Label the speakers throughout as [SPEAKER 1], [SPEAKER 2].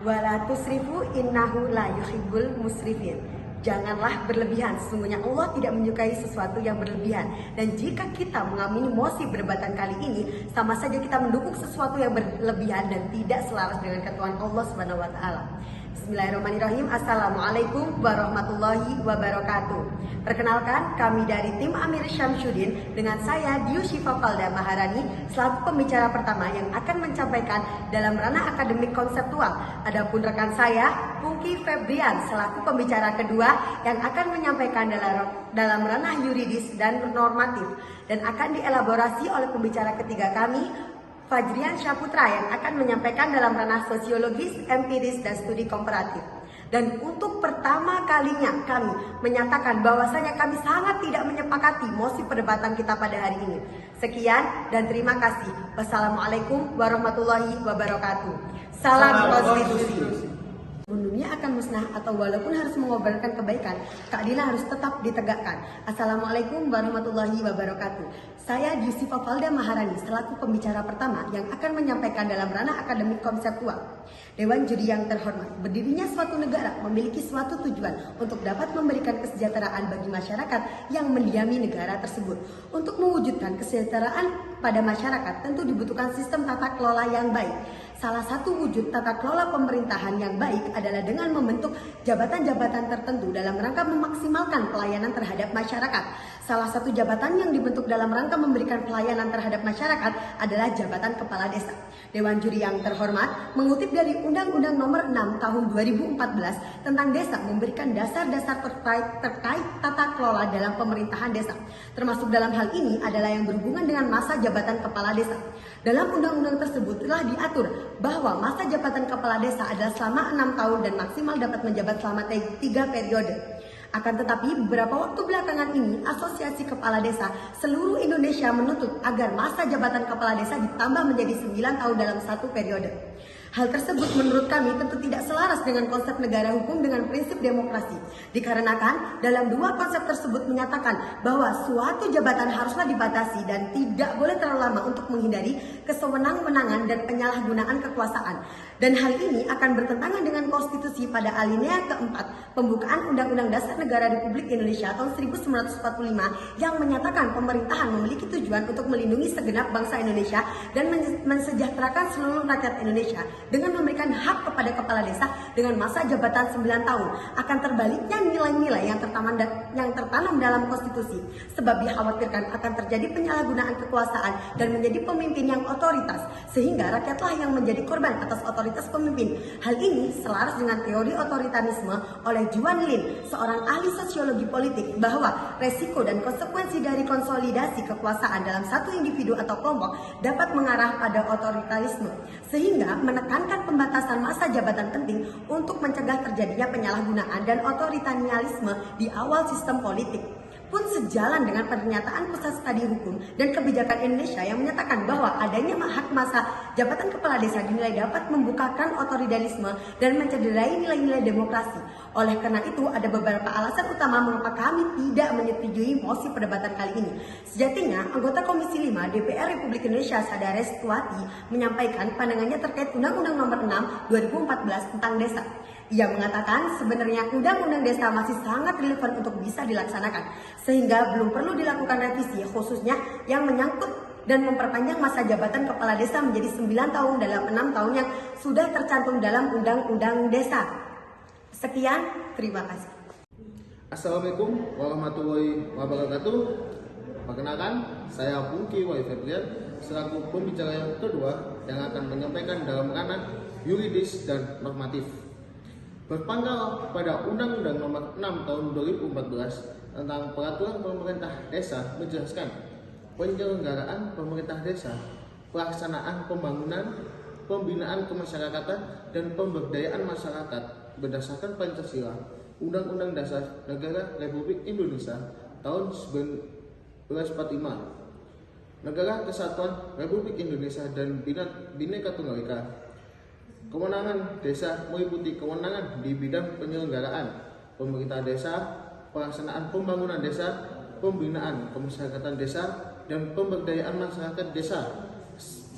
[SPEAKER 1] Wala tusrifu innahu la yuhibbul musrifin. Janganlah berlebihan, sesungguhnya Allah tidak menyukai sesuatu yang berlebihan. Dan jika kita mengamini mosi perdebatan kali ini, sama saja kita mendukung sesuatu yang berlebihan dan tidak selaras dengan ketentuan Allah Subhanahu wa taala. Bismillahirrahmanirrahim. Assalamualaikum warahmatullahi wabarakatuh. Perkenalkan, kami dari tim Amir Syamsuddin dengan saya Diu Syifa Falda Maharani selaku pembicara pertama yang akan menyampaikan dalam ranah akademik konseptual. Adapun rekan saya Pungki Febrian selaku pembicara kedua yang akan menyampaikan dalam ranah yuridis dan normatif dan akan dielaborasi oleh pembicara ketiga kami Fajrian Syaputra yang akan menyampaikan dalam ranah sosiologis, empiris, dan studi komparatif. Dan untuk pertama kalinya kami menyatakan bahwasanya kami sangat tidak menyepakati mosi perdebatan kita pada hari ini. Sekian dan terima kasih. Wassalamualaikum warahmatullahi wabarakatuh. Salam konstitusi. Dunia akan musnah atau walaupun harus mengobarkan kebaikan, keadilan harus tetap ditegakkan. Assalamualaikum warahmatullahi wabarakatuh. Saya Yusifa Falda Maharani selaku pembicara pertama yang akan menyampaikan dalam ranah akademik konseptual. Dewan Juri yang terhormat, berdirinya suatu negara memiliki suatu tujuan untuk dapat memberikan kesejahteraan bagi masyarakat yang mendiami negara tersebut. Untuk mewujudkan kesejahteraan pada masyarakat tentu dibutuhkan sistem tata kelola yang baik. Salah satu wujud tata kelola pemerintahan yang baik adalah dengan membentuk jabatan-jabatan tertentu dalam rangka memaksimalkan pelayanan terhadap masyarakat. Salah satu jabatan yang dibentuk dalam rangka memberikan pelayanan terhadap masyarakat adalah jabatan kepala desa. Dewan Juri yang terhormat mengutip dari Undang-Undang Nomor 6 Tahun 2014 tentang desa memberikan dasar-dasar terkait tata kelola dalam pemerintahan desa. Termasuk dalam hal ini adalah yang berhubungan dengan masa jabatan kepala desa. Dalam undang-undang tersebut telah diatur bahwa masa jabatan kepala desa adalah selama 6 tahun dan maksimal dapat menjabat selama 3 periode. Akan tetapi beberapa waktu belakangan ini Asosiasi Kepala Desa seluruh Indonesia menuntut agar masa jabatan kepala desa ditambah menjadi 9 tahun dalam satu periode. Hal tersebut menurut kami tentu tidak selaras dengan konsep negara hukum dengan prinsip demokrasi. Dikarenakan dalam dua konsep tersebut menyatakan bahwa suatu jabatan haruslah dibatasi dan tidak boleh terlalu lama untuk menghindari kesewenang-wenangan dan penyalahgunaan kekuasaan. Dan hal ini akan bertentangan dengan konstitusi pada alinea keempat pembukaan Undang-Undang Dasar Negara Republik Indonesia tahun 1945 yang menyatakan pemerintahan memiliki tujuan untuk melindungi segenap bangsa Indonesia dan mensejahterakan seluruh rakyat Indonesia dengan memberikan hak kepada kepala desa dengan masa jabatan 9 tahun. Akan terbaliknya nilai-nilai yang tertanam dalam konstitusi sebab dikhawatirkan akan terjadi penyalahgunaan kekuasaan dan menjadi pemimpin yang otoritas sehingga rakyatlah yang menjadi korban atas otoritas pemimpin. Hal ini selaras dengan teori otoritarisme oleh Juan Lin, seorang ahli sosiologi politik, bahwa resiko dan konsekuensi dari konsolidasi kekuasaan dalam satu individu atau kelompok dapat mengarah pada otoritarisme sehingga menekankan pembatasan masa jabatan penting untuk mencegah terjadinya penyalahgunaan dan otoritarianisme di awal sistem politik. Pun sejalan dengan pernyataan Pusat Studi Hukum dan Kebijakan Indonesia yang menyatakan bahwa adanya hak masa jabatan kepala desa dinilai dapat membukakan otoritarisme dan mencederai nilai-nilai demokrasi. Oleh karena itu, ada beberapa alasan utama mengapa kami tidak menyetujui mosi perdebatan kali ini. Sejatinya, anggota Komisi 5 DPR Republik Indonesia Sadares Tuati menyampaikan pandangannya terkait Undang-Undang Nomor 6 2014 tentang desa. Ia mengatakan sebenarnya Undang-Undang Desa masih sangat relevan untuk bisa dilaksanakan, sehingga belum perlu dilakukan revisi, khususnya yang menyangkut dan memperpanjang masa jabatan kepala desa menjadi 9 tahun dalam 6 tahun yang sudah tercantum dalam Undang-Undang Desa. Sekian, terima kasih.
[SPEAKER 2] Assalamualaikum warahmatullahi wabarakatuh. Perkenalkan, saya Pungki Febrian selaku pembicara yang kedua yang akan menyampaikan dalam ranah yuridis dan normatif. Berpangkal pada Undang-Undang Nomor 6 Tahun 2014 tentang Peraturan Pemerintah Desa menjelaskan penyelenggaraan pemerintah desa, pelaksanaan pembangunan, pembinaan kemasyarakatan, dan pemberdayaan masyarakat berdasarkan Pancasila, Undang-Undang Dasar Negara Republik Indonesia tahun 1945, Negara Kesatuan Republik Indonesia dan Bhinneka Tunggal Ika. Kewenangan desa meliputi kewenangan di bidang penyelenggaraan pemerintah desa, pelaksanaan pembangunan desa, pembinaan kemasyarakatan desa, dan pemberdayaan masyarakat desa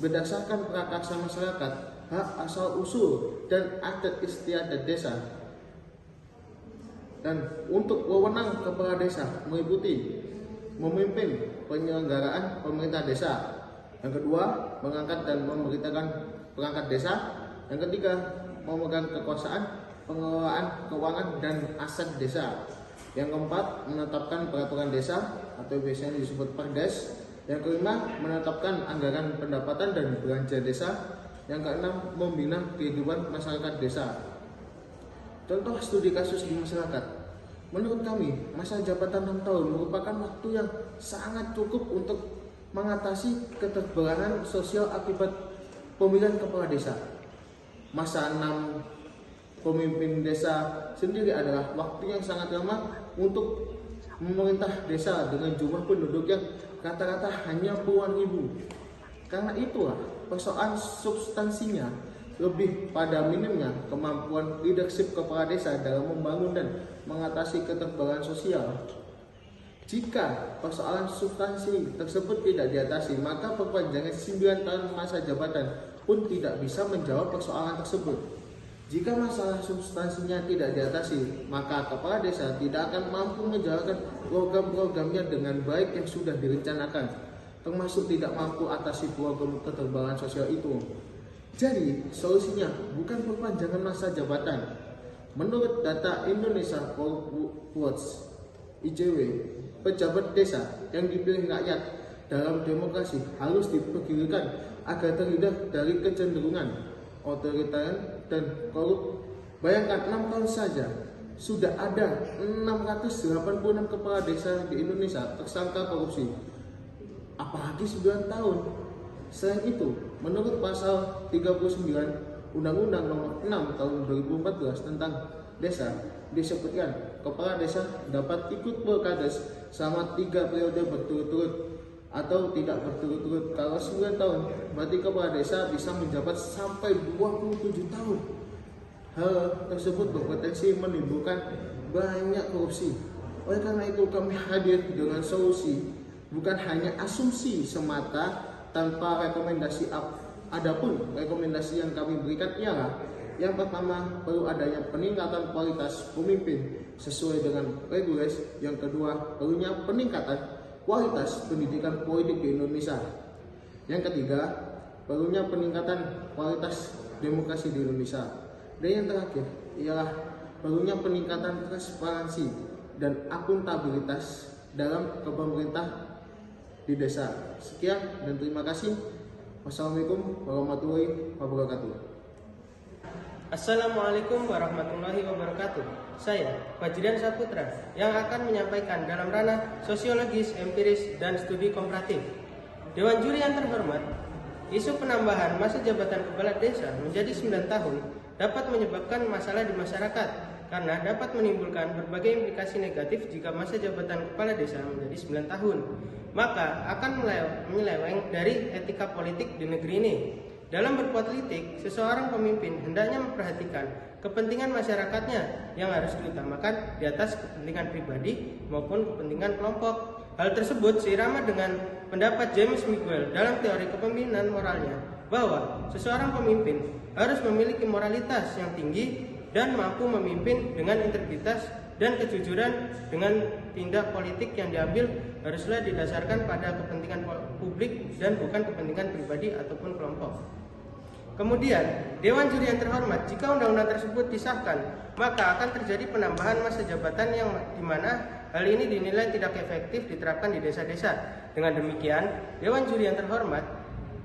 [SPEAKER 2] berdasarkan prakarsa masyarakat. hak asal usul dan adat istiadat desa. Dan untuk wewenang kepala desa meliputi memimpin penyelenggaraan pemerintah desa. Yang kedua, mengangkat dan memerintahkan perangkat desa. Yang ketiga, memegang kekuasaan pengelolaan keuangan dan aset desa. Yang keempat, menetapkan peraturan desa atau biasanya disebut Perdes. Yang kelima, menetapkan anggaran pendapatan dan belanja desa. Yang keenam, membina kehidupan masyarakat desa. Contoh studi kasus di masyarakat. Menurut kami, masa jabatan 6 tahun merupakan waktu yang sangat cukup untuk mengatasi keterbelahan sosial akibat pemilihan kepala desa. Masa 6 pemimpin desa sendiri adalah waktu yang sangat lama untuk memerintah desa dengan jumlah penduduk yang rata-rata hanya puluhan ribu. Karena itulah persoalan substansinya lebih pada minimnya kemampuan leadership kepala desa dalam membangun dan mengatasi keterbelahan sosial. Jika persoalan substansi tersebut tidak diatasi, maka perpanjangan 9 tahun masa jabatan pun tidak bisa menjawab persoalan tersebut. Jika masalah substansinya tidak diatasi, maka kepala desa tidak akan mampu menjalankan program-programnya dengan baik yang sudah direncanakan, termasuk tidak mampu atasi program keterbelahan sosial itu. Jadi, solusinya bukan perpanjangan masa jabatan. Menurut data Indonesia Watch (IJW), pejabat desa yang dipilih rakyat dalam demokrasi harus diperkirakan agar terhindar dari kecenderungan otoritarian dan korup. Bayangkan 6 tahun saja sudah ada 686 kepala desa di Indonesia tersangka korupsi. Apalagi 9 tahun. Selain itu, menurut pasal 39 Undang-Undang Nomor 6 Tahun 2014 tentang Desa, disebutkan kepala desa dapat ikut pilkades selama 3 periode berturut-turut atau tidak berturut-turut. Kalau 9 tahun, berarti kepala desa bisa menjabat sampai 27 tahun. Hal tersebut berpotensi menimbulkan banyak korupsi. Oleh karena itu kami hadir dengan solusi, bukan hanya asumsi semata tanpa rekomendasi. Adapun rekomendasi yang kami berikan ialah: yang pertama, perlu adanya peningkatan kualitas pemimpin sesuai dengan regulasi. Yang kedua, perlunya peningkatan kualitas pendidikan politik di Indonesia. Yang ketiga, perlunya peningkatan kualitas demokrasi di Indonesia. Dan yang terakhir ialah perlunya peningkatan transparansi dan akuntabilitas dalam pemerintah di desa. Sekian dan terima kasih. Wassalamualaikum warahmatullahi wabarakatuh.
[SPEAKER 3] Assalamualaikum warahmatullahi wabarakatuh. Saya, Fajrian Saputra, yang akan menyampaikan dalam ranah sosiologis, empiris, dan studi komparatif. Dewan Juri yang terhormat, isu penambahan masa jabatan kepala desa menjadi 9 tahun dapat menyebabkan masalah di masyarakat karena dapat menimbulkan berbagai implikasi negatif jika masa jabatan kepala desa menjadi 9 tahun. Maka akan menyeleweng dari etika politik di negeri ini. Dalam berpolitik, seseorang pemimpin hendaknya memperhatikan kepentingan masyarakatnya yang harus diutamakan di atas kepentingan pribadi maupun kepentingan kelompok. Hal tersebut seirama dengan pendapat James Miguel dalam teori kepemimpinan moralnya, bahwa seseorang pemimpin harus memiliki moralitas yang tinggi dan mampu memimpin dengan integritas dan kejujuran. Dengan tindak politik yang diambil haruslah didasarkan pada kepentingan publik dan bukan kepentingan pribadi ataupun kelompok. Kemudian, Dewan Juri yang terhormat, jika undang-undang tersebut disahkan, maka akan terjadi penambahan masa jabatan yang dimana hal ini dinilai tidak efektif diterapkan di desa-desa. Dengan demikian, Dewan Juri yang terhormat,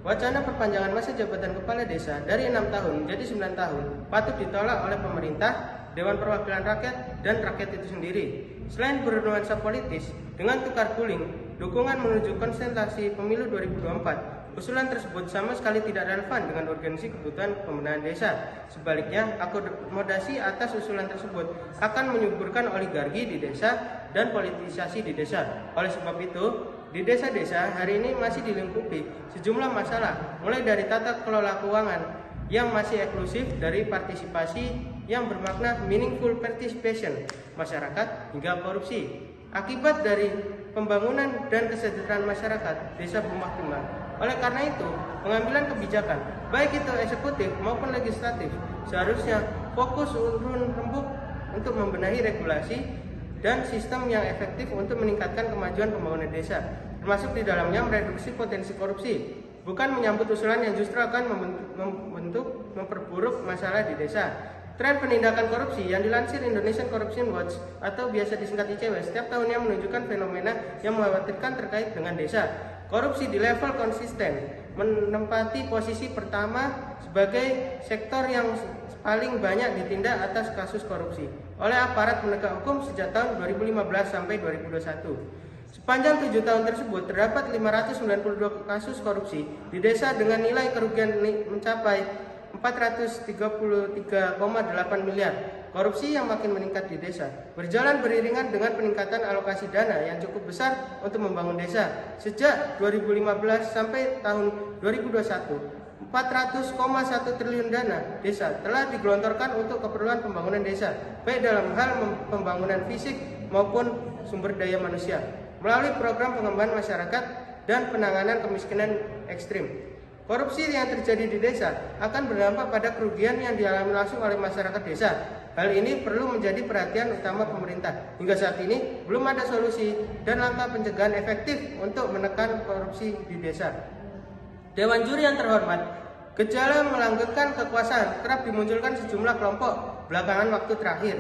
[SPEAKER 3] wacana perpanjangan masa jabatan kepala desa dari 6 tahun menjadi 9 tahun patut ditolak oleh pemerintah, Dewan Perwakilan Rakyat, dan rakyat itu sendiri. Selain bernuansa politis, dengan tukar guling, dukungan menuju konsentrasi pemilu 2024, usulan tersebut sama sekali tidak relevan dengan urgensi kebutuhan pembenahan desa. Sebaliknya, akomodasi atas usulan tersebut akan menyuburkan oligarki di desa dan politisasi di desa. Oleh sebab itu, di desa-desa hari ini masih dilingkupi sejumlah masalah, mulai dari tata kelola keuangan yang masih eksklusif, dari partisipasi yang bermakna meaningful participation masyarakat, hingga korupsi. Akibat dari pembangunan dan kesejahteraan masyarakat desa bermakmur Oleh karena itu, pengambilan kebijakan, baik itu eksekutif maupun legislatif, seharusnya fokus urun rembuk untuk membenahi regulasi dan sistem yang efektif untuk meningkatkan kemajuan pembangunan desa, termasuk di dalamnya mereduksi potensi korupsi, bukan menyambut usulan yang justru akan memperburuk masalah di desa. Tren penindakan korupsi yang dilansir Indonesian Corruption Watch atau biasa disingkat ICW setiap tahunnya menunjukkan fenomena yang mengkhawatirkan terkait dengan desa. Korupsi di level konsisten menempati posisi pertama sebagai sektor yang paling banyak ditindak atas kasus korupsi oleh aparat penegak hukum sejak tahun 2015 sampai 2021. Sepanjang 7 tahun tersebut terdapat 592 kasus korupsi di desa dengan nilai kerugian mencapai 433,8 miliar. Korupsi yang makin meningkat di desa berjalan beriringan dengan peningkatan alokasi dana yang cukup besar untuk membangun desa. Sejak 2015 sampai tahun 2021, 400,1 triliun dana desa telah digelontorkan untuk keperluan pembangunan desa, baik dalam hal pembangunan fisik maupun sumber daya manusia, melalui program pengembangan masyarakat dan penanganan kemiskinan ekstrim. Korupsi yang terjadi di desa akan berdampak pada kerugian yang dialami langsung oleh masyarakat desa. Hal ini perlu menjadi perhatian utama pemerintah. Hingga saat ini belum ada solusi dan langkah pencegahan efektif untuk menekan korupsi di desa. Dewan Juri yang terhormat, gejala melanggengkan kekuasaan kerap dimunculkan sejumlah kelompok belakangan waktu terakhir.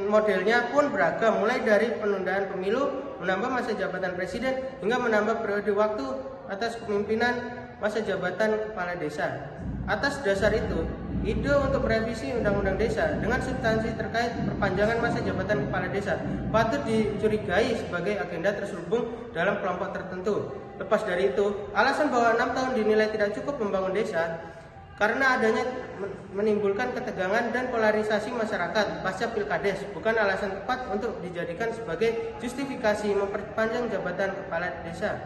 [SPEAKER 3] Modelnya pun beragam, mulai dari penundaan pemilu, menambah masa jabatan presiden, hingga menambah periode waktu atas kepemimpinan masa jabatan kepala desa. Atas dasar itu, ide untuk merevisi Undang-Undang Desa dengan substansi terkait perpanjangan masa jabatan kepala desa patut dicurigai sebagai agenda terselubung dalam kelompok tertentu. Lepas dari itu, alasan bahwa 6 tahun dinilai tidak cukup membangun desa karena adanya menimbulkan ketegangan dan polarisasi masyarakat pasca Pilkades bukan alasan tepat untuk dijadikan sebagai justifikasi memperpanjang jabatan kepala desa.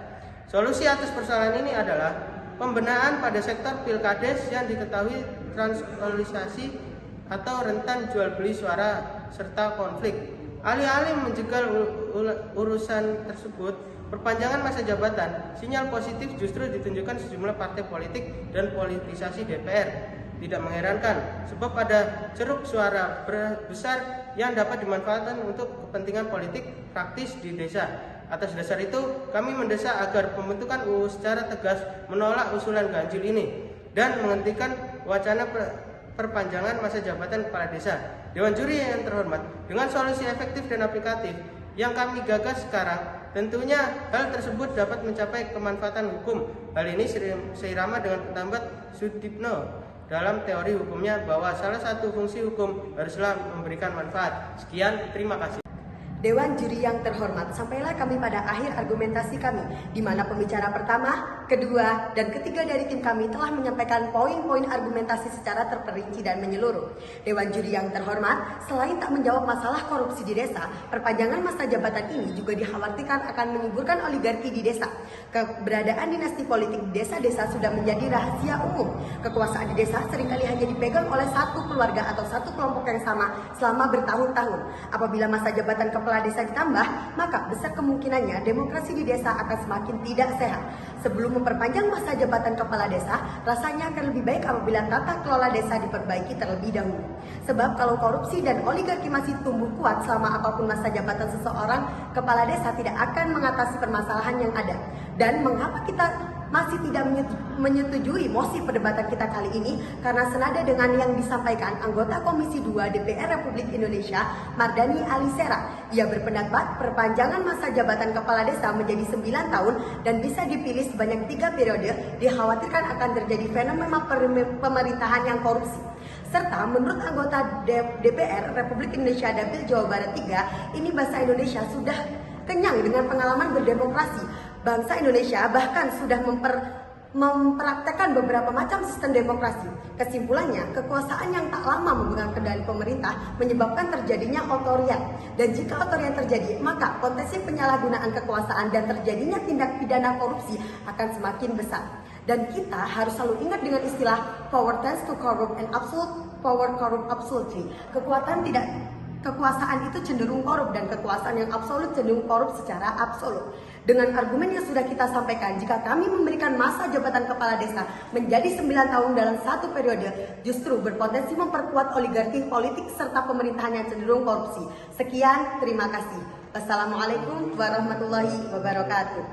[SPEAKER 3] Solusi atas persoalan ini adalah pembenahan pada sektor Pilkades yang diketahui transpolarisasi atau rentan jual beli suara serta konflik. Alih-alih menjegal urusan tersebut, perpanjangan masa jabatan, sinyal positif justru ditunjukkan sejumlah partai politik dan politisasi DPR. Tidak mengherankan, sebab ada ceruk suara besar yang dapat dimanfaatkan untuk kepentingan politik praktis di desa. Atas dasar itu, kami mendesak agar pembentukan UU secara tegas menolak usulan ganjil ini dan menghentikan wacana perpanjangan masa jabatan kepala desa. Dewan Juri yang terhormat, dengan solusi efektif dan aplikatif yang kami gagas sekarang, tentunya hal tersebut dapat mencapai kemanfaatan hukum. Hal ini seirama dengan pendapat Sudipno dalam teori hukumnya bahwa salah satu fungsi hukum haruslah memberikan manfaat. Sekian, terima kasih.
[SPEAKER 1] Dewan Juri yang terhormat, sampailah kami pada akhir argumentasi kami, di mana pembicara pertama, kedua, dan ketiga dari tim kami telah menyampaikan poin-poin argumentasi secara terperinci dan menyeluruh. Dewan Juri yang terhormat, selain tak menjawab masalah korupsi di desa, perpanjangan masa jabatan ini juga dikhawatirkan akan menimbulkan oligarki di desa. Keberadaan dinasti politik di desa-desa sudah menjadi rahasia umum. Kekuasaan di desa seringkali hanya dipegang oleh satu keluarga atau satu kelompok yang sama selama bertahun-tahun. Apabila masa jabatan kepala desa ditambah, maka besar kemungkinannya demokrasi di desa akan semakin tidak sehat. Sebelum memperpanjang masa jabatan kepala desa, rasanya akan lebih baik apabila tata kelola desa diperbaiki terlebih dahulu. Sebab kalau korupsi dan oligarki masih tumbuh kuat selama apapun masa jabatan seseorang, kepala desa tidak akan mengatasi permasalahan yang ada. Dan mengapa kita masih tidak menyetujui mosi perdebatan kita kali ini? Karena senada dengan yang disampaikan anggota Komisi 2 DPR Republik Indonesia, Mardani Alisera. Ia berpendapat perpanjangan masa jabatan kepala desa menjadi 9 tahun dan bisa dipilih sebanyak 3 periode, dikhawatirkan akan terjadi fenomena pemerintahan yang korupsi. Serta menurut anggota DPR Republik Indonesia Dapil Jawa Barat 3, ini bangsa Indonesia sudah kenyang dengan pengalaman berdemokrasi. Bangsa Indonesia bahkan sudah mempraktekkan beberapa macam sistem demokrasi. Kesimpulannya, kekuasaan yang tak lama memegang kendali pemerintah menyebabkan terjadinya otorian. Dan jika otorian terjadi, maka potensi penyalahgunaan kekuasaan dan terjadinya tindak pidana korupsi akan semakin besar. Dan kita harus selalu ingat dengan istilah power tends to corrupt and absolute power corrupt absolutely. Kekuasaan itu cenderung korup dan kekuasaan yang absolut cenderung korup secara absolut. Dengan argumen yang sudah kita sampaikan, jika kami memberikan masa jabatan kepala desa menjadi 9 tahun dalam satu periode, justru berpotensi memperkuat oligarki politik serta pemerintahan yang cenderung korupsi. Sekian, terima kasih. Wassalamualaikum warahmatullahi wabarakatuh.